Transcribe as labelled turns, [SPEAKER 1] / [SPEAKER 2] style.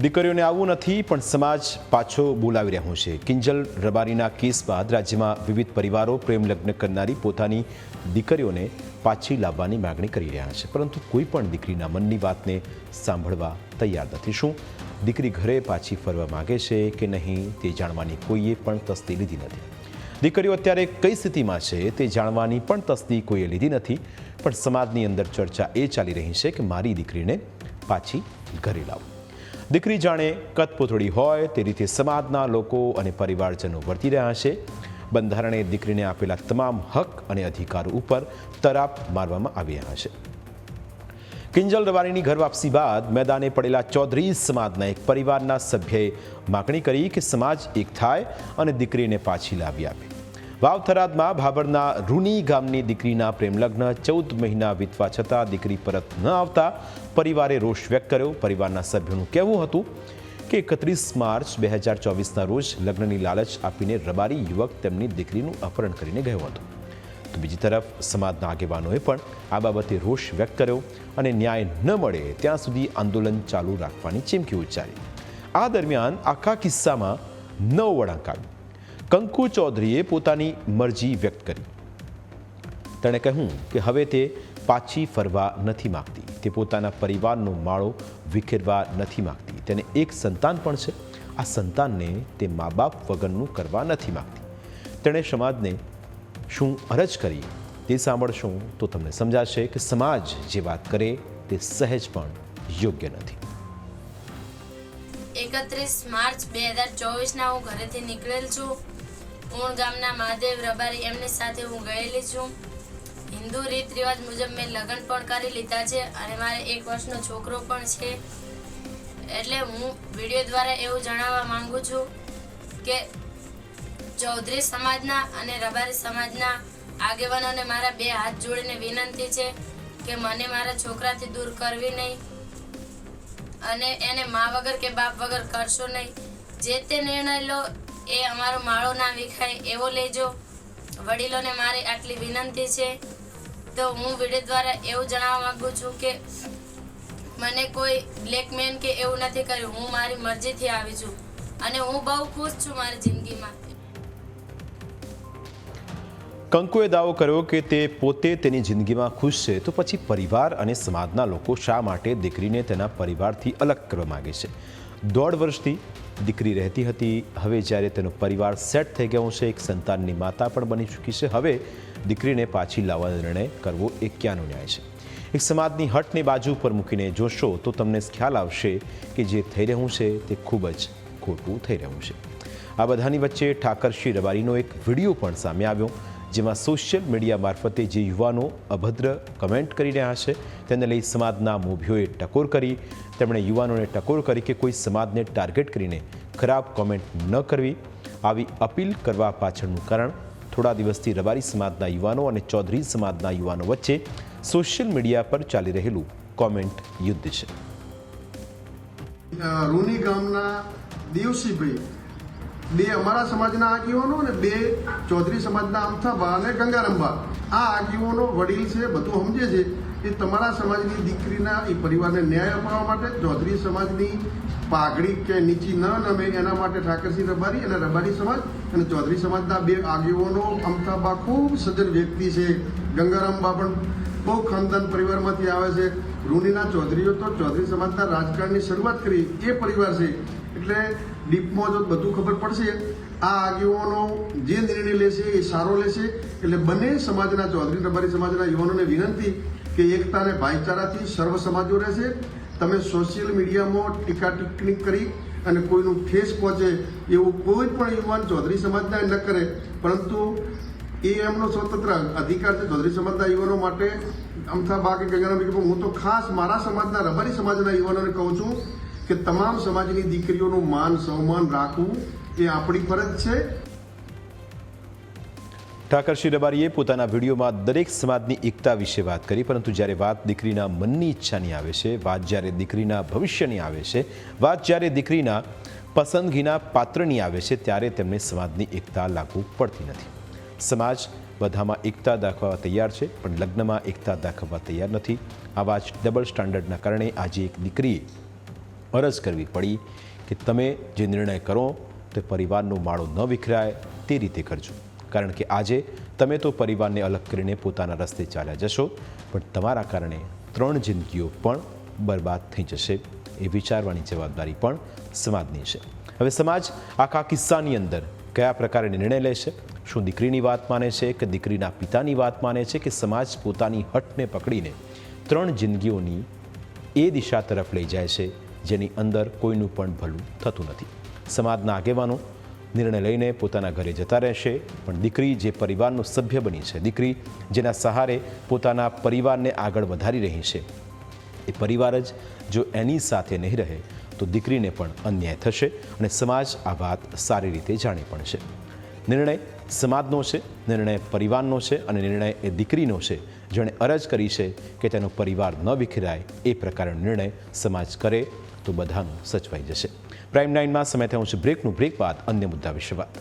[SPEAKER 1] દીકરીઓને આવવું નથી પણ સમાજ પાછો બોલાવી રહ્યો છે। કિંજલ રબારીના કેસ બાદ રાજ્યમાં વિવિધ પરિવારો પ્રેમ લગ્ન કરનારી પોતાની દીકરીઓને પાછી લાવવાની માગણી કરી રહ્યા છે, પરંતુ કોઈ પણ દીકરીના મનની વાતને સાંભળવા તૈયાર નથી। શું દીકરી ઘરે પાછી ફરવા માગે છે કે નહીં તે જાણવાની કોઈએ પણ તસ્દી લીધી નથી। દીકરીઓ અત્યારે કઈ સ્થિતિમાં છે તે જાણવાની પણ તસ્દી કોઈએ લીધી નથી, પણ સમાજની અંદર ચર્ચા એ ચાલી રહી છે કે મારી દીકરીને પાછી ઘરે લાવો। દીકરી જાણે કઠપૂતળી હોય તે રીતે સમાજના લોકો અને પરિવારજનો વર્તી રહ્યા છે। બંધારણે દીકરીને આપેલા તમામ હક અને અધિકારો ઉપર તરાપ મારવામાં આવી રહ્યા છે। કિંજલ રબારીની ઘર વાપસી બાદ મેદાને પડેલા ચૌધરી સમાજના એક પરિવારના સભ્યએ માગણી કરી કે સમાજ એક થાય અને દીકરીને પાછી લાવી આપે। વાવ થરાદમાં ભાભરના રૂની ગામની દીકરીના પ્રેમલગ્ન 14 મહિના વીતવા છતાં દીકરી પરત ન આવતા પરિવારે રોષ વ્યક્ત કર્યો। પરિવારના સભ્યોનું કહેવું હતું કે 31 માર્ચ 2024ના રોજ લગ્નની લાલચ આપીને રબારી યુવક તેમની દીકરીનું અપહરણ કરીને ગયો હતો। તો બીજી તરફ સમાજના આગેવાનોએ પણ આ બાબતે રોષ વ્યક્ત કર્યો અને ન્યાય ન મળે ત્યાં સુધી આંદોલન ચાલુ રાખવાની ચીમકી ઉચ્ચારી। આ દરમિયાન આખા કિસ્સામાં નવો વળાંક આવ્યો। કંકુ ચૌધરીએ પોતાની મરજી વ્યક્ત કરી। તેણે કહ્યું કે હવે તે પાછી ફરવા નથી માગતી, તે પોતાના પરિવારનો માળો વિખેરવા નથી માગતી। તેને એક સંતાન પણ છે, આ સંતાનને તે મા બાપ વગરનું કરવા નથી માગતી। તેણે સમાજને શું અરજ કરી તે સાંભળશો તો તમને સમજાશે કે સમાજ જે વાત કરે તે સહેજ પણ યોગ્ય નથી।
[SPEAKER 2] 31 માર્ચ 2024ના હું ઘરેથી નીકળેલ છું। ઊણ ગામના મહાદેવ રબારી એમની સાથે હું ગયેલી છું। હિન્દુ રીત રિવાજ મુજબ મેં લગ્ન પણ કરી લીધા છે અને મારે 1 વર્ષનો છોકરો પણ છે। એટલે હું વિડીયો દ્વારા એવું જણાવવા માંગુ છું કે ચૌધરી સમાજના અને રબારી સમાજના આગેવાનોને મારા 2 હાથ જોડીને વિનંતી છે કે મને મારા છોકરાથી દૂર કરવી નહીં અને એને મા વગર કે બાપ વગર કરશો નહીં। જે તે નિર્ણય લો એ અમારો માળો ના વિખાય એવો લેજો। વડીલોને મારી આટલી વિનંતી છે। તો હું વિડીયો દ્વારા એવું જણાવવા માંગુ છું કે મને કોઈ બ્લેકમેન કે એવું નથી કર્યું। હું મારી મરજીથી આવી છું અને હું બહુ ખુશ છું મારી જિંદગીમાં।
[SPEAKER 1] કંકુએ દાવો કર્યો કે તે પોતે તેની જિંદગીમાં ખુશ છે, તો પછી પરિવાર અને સમાજના લોકો શા માટે દીકરીને તેના પરિવારથી અલગ કરવા માગે છે। 1.5 વર્ષથી દીકરી રહેતી હતી, હવે જ્યારે તેનો પરિવાર સેટ થઈ ગયો છે, એક સંતાનની માતા પણ બની ચૂકી છે, હવે દીકરીને પાછી લાવવાનો નિર્ણય કરવો એ ક્યાંનો ન્યાય છે। એક સમાજની હટને બાજુ પર મૂકીને જોશો તો તમને ખ્યાલ આવશે કે જે થઈ રહ્યું છે તે ખૂબ જ ખોટું થઈ રહ્યું છે। આ બધાની વચ્ચે ઠાકરસિંહ રબારીનો એક વિડીયો પણ સામે આવ્યો, જેમાં સોશિયલ મીડિયા મારફતે જે યુવાનો અભદ્ર કમેન્ટ કરી રહ્યા છે તેને લઈ સમાજના મોભીઓએ ટકોર કરી। તેમણે યુવાનોને ટકોર કરી કે કોઈ સમાજને ટાર્ગેટ કરીને ખરાબ કોમેન્ટ ન કરવી। આવી અપીલ કરવા પાછળનું કારણ થોડા દિવસથી રબારી સમાજના યુવાનો અને ચૌધરી સમાજના યુવાનો વચ્ચે સોશિયલ મીડિયા પર ચાલી રહેલું કોમેન્ટ યુદ્ધ છે।
[SPEAKER 3] રૂની ગામના દેવસીભાઈ 2 અમારા સમાજના આગેવાનો અને 2 ચૌધરી સમાજના અમથાબા અને ગંગારંબા, આ આગેવાનો વડીલ છે, બધું સમજે છે કે તમારા સમાજની દીકરીના એ પરિવારને ન્યાય અપાવવા માટે ચૌધરી સમાજની પાઘડી કે નીચી ન નમે એના માટે ઠાકરસિંહ રબારી અને રબારી સમાજ અને ચૌધરી સમાજના 2 આગેવાનો અમથાબા ખૂબ સજ્જન વ્યક્તિ છે। ગંગારામબા પણ બહુ ખાનદાન પરિવારમાંથી આવે છે। રૂનીના ચૌધરીઓ તો ચૌધરી સમાજના રાજકારણની શરૂઆત કરી એ પરિવાર છે, એટલે ડીપમાં જો બધું ખબર પડશે આ આગેવાનો જે નિર્ણય લેશે એ સારો લેશે। એટલે બંને સમાજના ચૌધરી રબારી સમાજના યુવાનોને વિનંતી કે એકતા અને ભાઈચારાથી સર્વ સમાજો રહેશે। તમે સોશિયલ મીડિયામાં ટીકા ટિપ્પણી કરી અને કોઈનું ઠેસ પહોંચે એવું કોઈ પણ યુવાન ચૌધરી સમાજના ન કરે, પરંતુ એ એમનો સ્વતંત્ર અધિકાર છે ચૌધરી સમાજના યુવાનો માટે। અમથા બાકી ગંગારામ, હું તો ખાસ મારા સમાજના રબારી સમાજના યુવાનોને કહું છું કે તમામ સમાજની દીકરીઓનું માન સન્માન રાખવું એ આપણી ફરજ છે।
[SPEAKER 1] ઠાકરસિંહ રબારીએ પોતાના વિડીયોમાં દરેક સમાજની એકતા વિશે વાત કરી, પરંતુ જ્યારે વાત દીકરીના મનની ઈચ્છાની આવે છે, વાત જ્યારે દીકરીના ભવિષ્યની આવે છે, વાત જ્યારે દીકરીના પસંદગીના પાત્રની આવે છે, ત્યારે તેમને સમાજની એકતા લાગુ પડતી નથી। સમાજ બધામાં એકતા દાખવવા તૈયાર છે, પણ લગ્નમાં એકતા દાખવવા તૈયાર નથી। આવા જ ડબલ સ્ટાન્ડર્ડના કારણે આજે એક દીકરીએ અરજ કરવી પડી કે તમે જે નિર્ણય કરો તે પરિવારનો માળો ન વિખરાય તે રીતે કરજો, કારણ કે આજે તમે તો પરિવારને અલગ કરીને પોતાના રસ્તે ચાલ્યા જશો, પણ તમારા કારણે 3 જિંદગીઓ પણ બરબાદ થઈ જશે. એ વિચારવાની જવાબદારી પણ સમાજની છે. હવે સમાજ આખા કિસ્સાની અંદર કયા પ્રકારે નિર્ણય લેશે? શું દીકરીની વાત માને છે કે દીકરીના પિતાની વાત માને છે, કે સમાજ પોતાની હઠને પકડીને 3 જિંદગીઓની એ દિશા તરફ લઈ જાય છે જેની અંદર કોઈનું પણ ભલું થતું નથી? સમાજના આગેવાનો નિર્ણય લઈને પોતાના ઘરે જતા રહેશે, પણ દીકરી જે પરિવારનો સભ્ય બની છે, દીકરી જેના સહારે પોતાના પરિવારને આગળ વધારી રહી છે, એ પરિવાર જ જો એની સાથે નહીં રહે તો દીકરીને પણ અન્યાય થશે અને સમાજ આ વાત સારી રીતે જાણી પણ છે. નિર્ણય સમાજનો છે, નિર્ણય પરિવારનો છે અને નિર્ણય એ દીકરીનો છે જેણે અરજ કરી છે કે તેનો પરિવાર ન વિખરાય. એ પ્રકારનો નિર્ણય સમાજ કરે તો બધાનું સચવાઈ જશે. પ્રાઇમ 9માં સમય થયો છે બ્રેકનું. બ્રેક બાદ અન્ય મુદ્દા વિશે વાત.